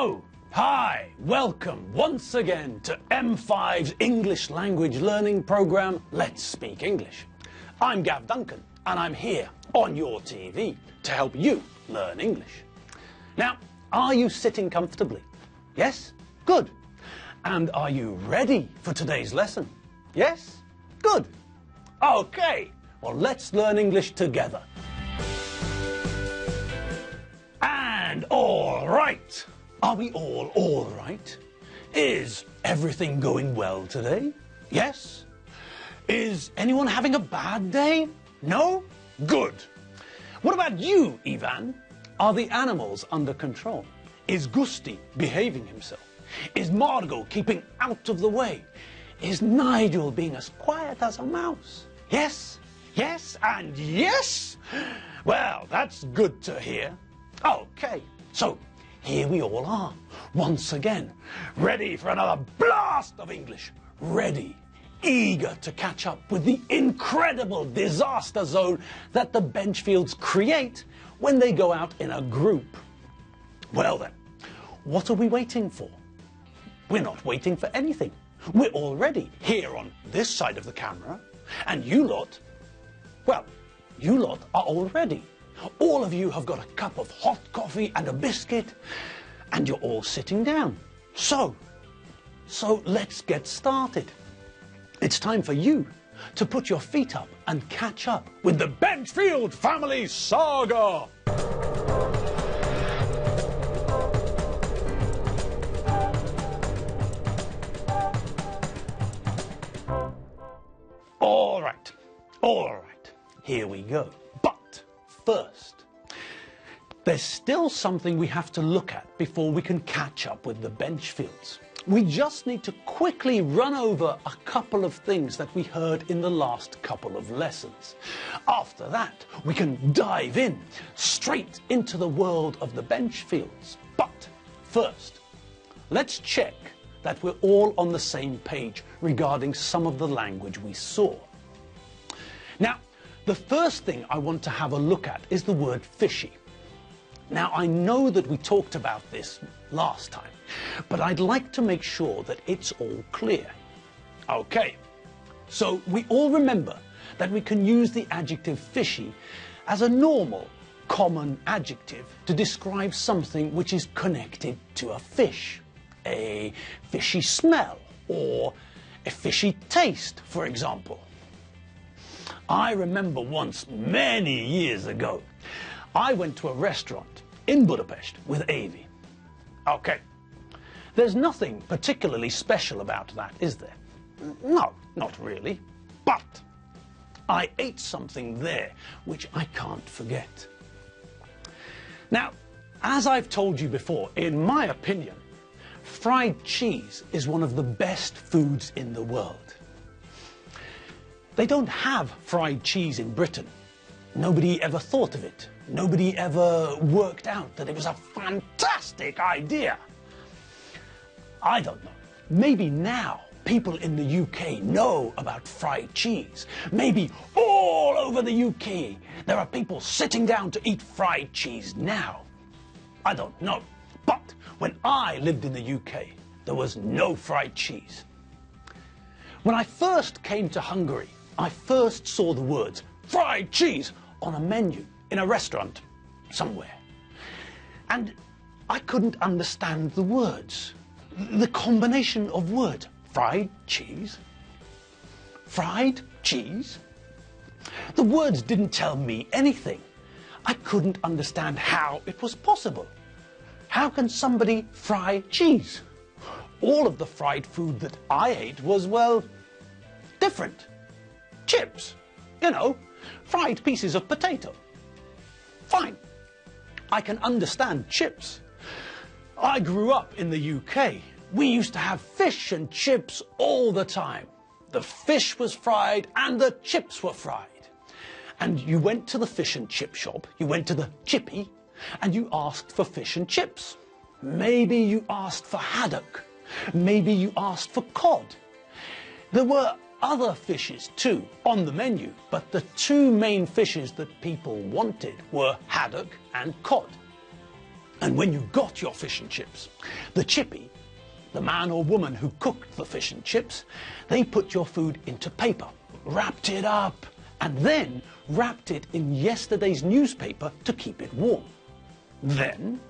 So, hi, welcome once again to M5's English language learning program, Let's Speak English. I'm Gav Duncan, and I'm here on your TV to help you learn English. Now, are you sitting comfortably? Yes? Good. And are you ready for today's lesson? Yes? Good. Okay, well, let's learn English together. And all right. Are we all right? Is everything going well today? Yes? Is anyone having a bad day? No? Good. What about you, Ivan? Are the animals under control? Is Gusti behaving himself? Is Margot keeping out of the way? Is Nigel being as quiet as a mouse? Yes? Yes and yes? Well, that's good to hear. Okay, so here we all are, once again, ready for another blast of English, ready, eager to catch up with the incredible disaster zone that the Benchfields create when they go out in a group. Well then, what are we waiting for? We're not waiting for anything. We're already here on this side of the camera, and you lot, well, you lot are all ready. All of you have got a cup of hot coffee and a biscuit, and you're all sitting down. So let's get started. It's time for you to put your feet up and catch up with the Benchfield family saga. All right, here we go. First, there's still something we have to look at before we can catch up with the Benchfields. We just need to quickly run over a couple of things that we heard in the last couple of lessons. After that, we can dive in straight into the world of the Benchfields. But first, let's check that we're all on the same page regarding some of the language we saw. Now, the first thing I want to have a look at is the word fishy. Now, I know that we talked about this last time, but I'd like to make sure that it's all clear. Okay, so we all remember that we can use the adjective fishy as a normal, common adjective to describe something which is connected to a fish. A fishy smell or a fishy taste, for example. I remember once, many years ago, I went to a restaurant in Budapest with Avi. Okay, there's nothing particularly special about that, is there? No, not really. But I ate something there which I can't forget. Now, as I've told you before, in my opinion, fried cheese is one of the best foods in the world. They don't have fried cheese in Britain. Nobody ever thought of it. Nobody ever worked out that it was a fantastic idea. I don't know. Maybe now people in the UK know about fried cheese. Maybe all over the UK there are people sitting down to eat fried cheese now. I don't know. But when I lived in the UK, there was no fried cheese. When I first came to Hungary, I first saw the words fried cheese on a menu in a restaurant somewhere. And I couldn't understand the words. The combination of words. Fried cheese? Fried cheese? The words didn't tell me anything. I couldn't understand how it was possible. How can somebody fry cheese? All of the fried food that I ate was, well, different. Chips, you know, fried pieces of potato. Fine, I can understand chips. I grew up in the UK. We used to have fish and chips all the time. The fish was fried and the chips were fried. And you went to the fish and chip shop, you went to the chippy, and you asked for fish and chips. Maybe you asked for haddock. Maybe you asked for cod. There were other fishes too on the menu, but the two main fishes that people wanted were haddock and cod. And when you got your fish and chips, the chippy, the man or woman who cooked the fish and chips, they put your food into paper, wrapped it up, and then wrapped it in yesterday's newspaper to keep it warm. Then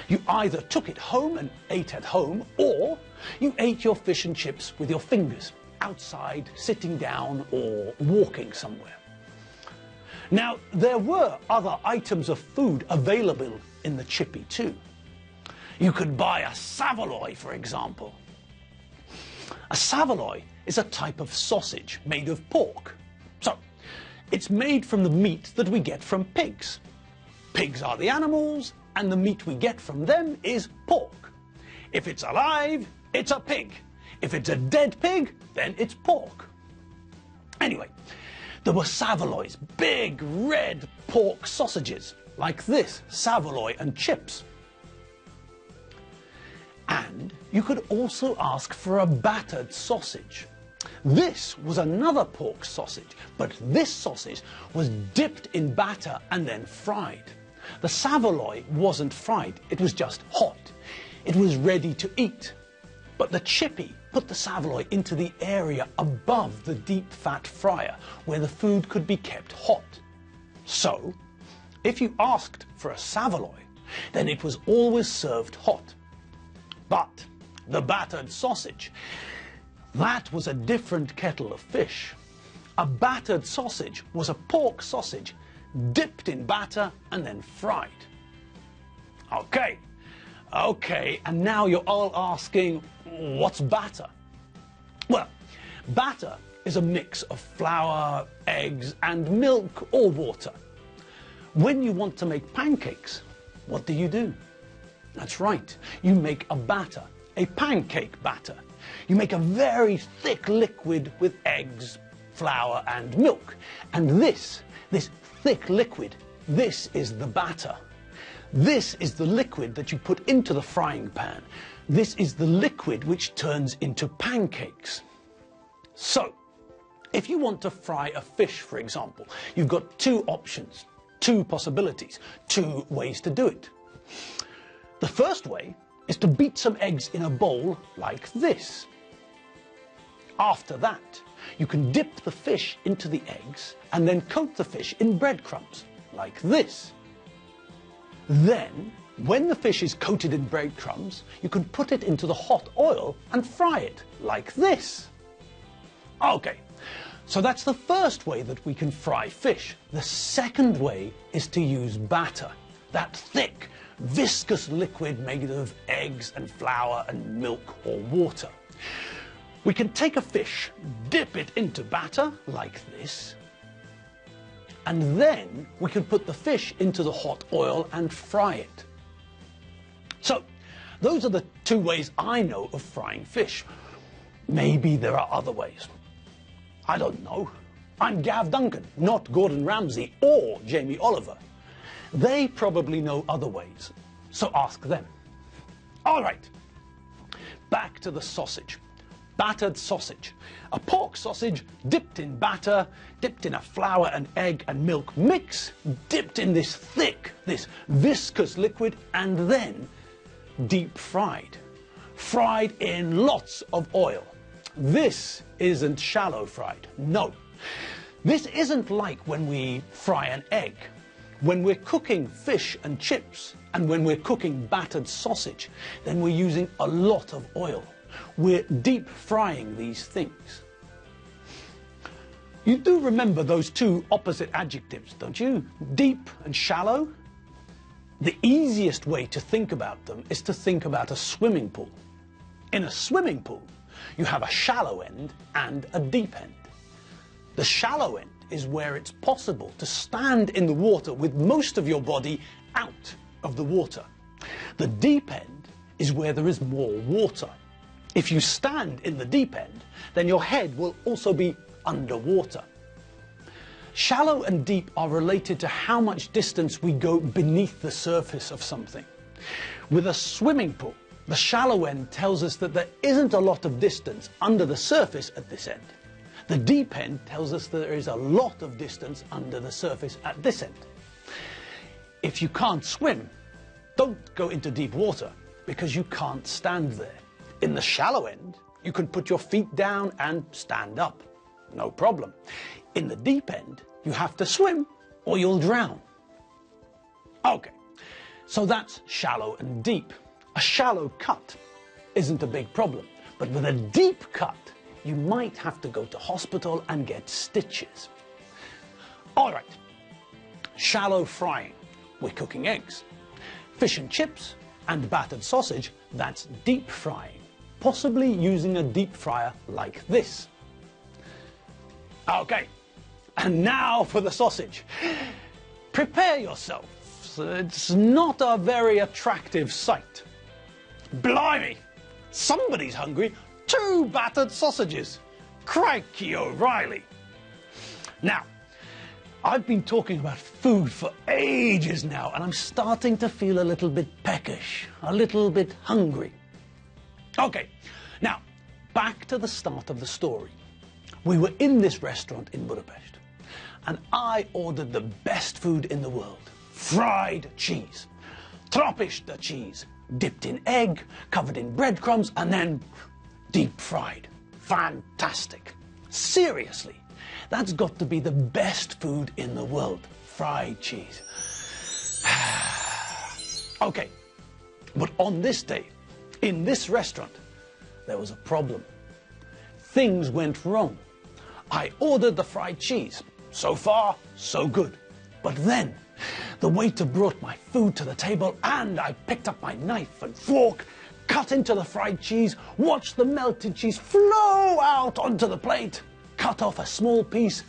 you either took it home and ate at home, or you ate your fish and chips with your fingers, outside, sitting down, or walking somewhere. Now, there were other items of food available in the chippy too. You could buy a saveloy, for example. A saveloy is a type of sausage made of pork. So, it's made from the meat that we get from pigs. Pigs are the animals, and the meat we get from them is pork. If it's alive, it's a pig. If it's a dead pig, then it's pork. Anyway, there were saveloys, big red pork sausages, like this, saveloy and chips. And you could also ask for a battered sausage. This was another pork sausage, but this sausage was dipped in batter and then fried. The saveloy wasn't fried, it was just hot. It was ready to eat. But the chippy put the saveloy into the area above the deep fat fryer where the food could be kept hot. So, if you asked for a saveloy, then it was always served hot. But the battered sausage, that was a different kettle of fish. A battered sausage was a pork sausage dipped in batter and then fried. Okay, and now you're all asking, what's batter? Well, batter is a mix of flour, eggs, and milk or water. When you want to make pancakes, what do? That's right, you make a batter, a pancake batter. You make a very thick liquid with eggs, flour, and milk. And this thick liquid, this is the batter. This is the liquid that you put into the frying pan. This is the liquid which turns into pancakes. So, if you want to fry a fish, for example, you've got two options, two possibilities, two ways to do it. The first way is to beat some eggs in a bowl like this. After that, you can dip the fish into the eggs and then coat the fish in breadcrumbs like this. Then, when the fish is coated in breadcrumbs, you can put it into the hot oil and fry it like this. Okay, so that's the first way that we can fry fish. The second way is to use batter, that thick, viscous liquid made of eggs and flour and milk or water. We can take a fish, dip it into batter like this, and then we can put the fish into the hot oil and fry it. So, those are the two ways I know of frying fish. Maybe there are other ways. I don't know. I'm Gav Duncan, not Gordon Ramsay or Jamie Oliver. They probably know other ways, so ask them. All right, back to the sausage. Battered sausage. A pork sausage dipped in batter, dipped in a flour and egg and milk mix, dipped in this thick, this viscous liquid, and then deep fried. Fried in lots of oil. This isn't shallow fried, no. This isn't like when we fry an egg. When we're cooking fish and chips, and when we're cooking battered sausage, then we're using a lot of oil. We're deep frying these things. You do remember those two opposite adjectives, don't you? Deep and shallow? The easiest way to think about them is to think about a swimming pool. In a swimming pool, you have a shallow end and a deep end. The shallow end is where it's possible to stand in the water with most of your body out of the water. The deep end is where there is more water. If you stand in the deep end, then your head will also be underwater. Shallow and deep are related to how much distance we go beneath the surface of something. With a swimming pool, the shallow end tells us that there isn't a lot of distance under the surface at this end. The deep end tells us that there is a lot of distance under the surface at this end. If you can't swim, Don't go into deep water because you can't stand there. In the shallow end, you can put your feet down and stand up. No problem. In the deep end, you have to swim or you'll drown. Okay, so that's shallow and deep. A shallow cut isn't a big problem, but with a deep cut, you might have to go to hospital and get stitches. All right, shallow frying, we're cooking eggs. Fish and chips and battered sausage, that's deep frying, possibly using a deep fryer like this. Okay, and now for the sausage. Prepare yourself. It's not a very attractive sight. Blimey, somebody's hungry. 2 battered sausages. Crikey O'Reilly. Now, I've been talking about food for ages now, and I'm starting to feel a little bit peckish, a little bit hungry. Okay, now, back to the start of the story. We were in this restaurant in Budapest, and I ordered the best food in the world. Fried cheese. Tropische cheese. Dipped in egg, covered in breadcrumbs, and then deep fried. Fantastic. Seriously, that's got to be the best food in the world. Fried cheese. Okay, but on this day, in this restaurant, there was a problem. Things went wrong. I ordered the fried cheese. So far, so good. But then, the waiter brought my food to the table and I picked up my knife and fork, cut into the fried cheese, watched the melted cheese flow out onto the plate, cut off a small piece,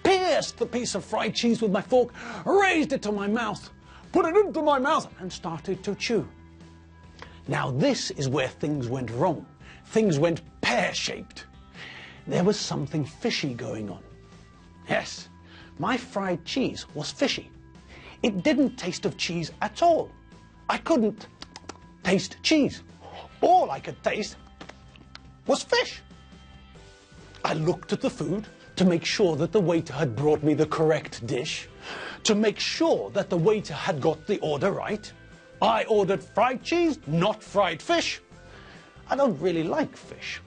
pierced the piece of fried cheese with my fork, raised it to my mouth, put it into my mouth and started to chew. Now this is where things went wrong. Things went pear-shaped. There was something fishy going on. Yes, my fried cheese was fishy. It didn't taste of cheese at all. I couldn't taste cheese. All I could taste was fish. I looked at the food to make sure that the waiter had brought me the correct dish, to make sure that the waiter had got the order right. I ordered fried cheese, not fried fish. I don't really like fish.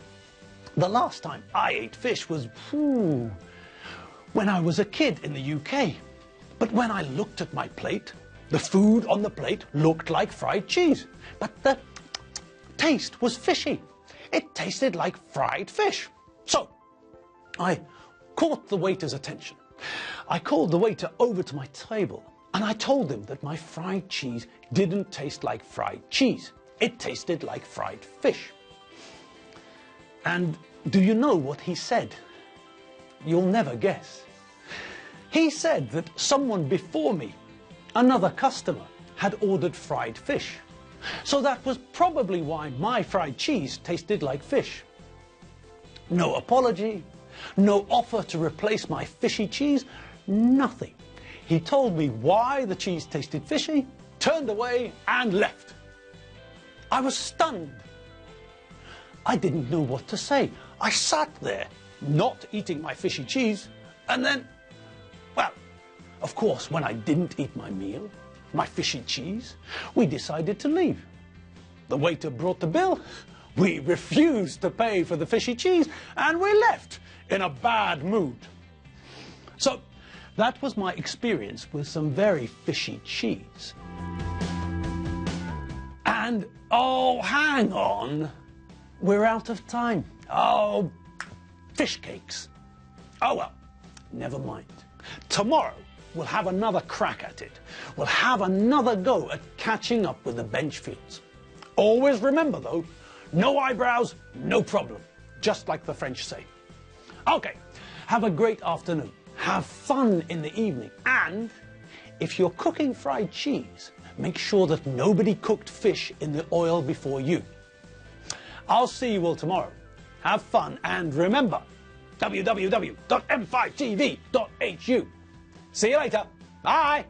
The last time I ate fish was when I was a kid in the UK. But when I looked at my plate, the food on the plate looked like fried cheese. But the taste was fishy. It tasted like fried fish. So, I caught the waiter's attention. I called the waiter over to my table and I told him that my fried cheese didn't taste like fried cheese. It tasted like fried fish. And do you know what he said? You'll never guess. He said that someone before me, another customer, had ordered fried fish. So that was probably why my fried cheese tasted like fish. No apology, no offer to replace my fishy cheese, nothing. He told me why the cheese tasted fishy, turned away and left. I was stunned. I didn't know what to say. I sat there, not eating my fishy cheese, and then, well, of course, when I didn't eat my meal, my fishy cheese, we decided to leave. The waiter brought the bill, we refused to pay for the fishy cheese, and we left in a bad mood. So, that was my experience with some very fishy cheese. And, oh, hang on, we're out of time. Oh, fish cakes. Oh well, never mind. Tomorrow we'll have another crack at it. We'll have another go at catching up with the Benchfields. Always remember though, no eyebrows, no problem. Just like the French say. Okay, have a great afternoon. Have fun in the evening. And if you're cooking fried cheese, make sure that nobody cooked fish in the oil before you. I'll see you all tomorrow. Have fun and remember, www.m5tv.hu. See you later. Bye.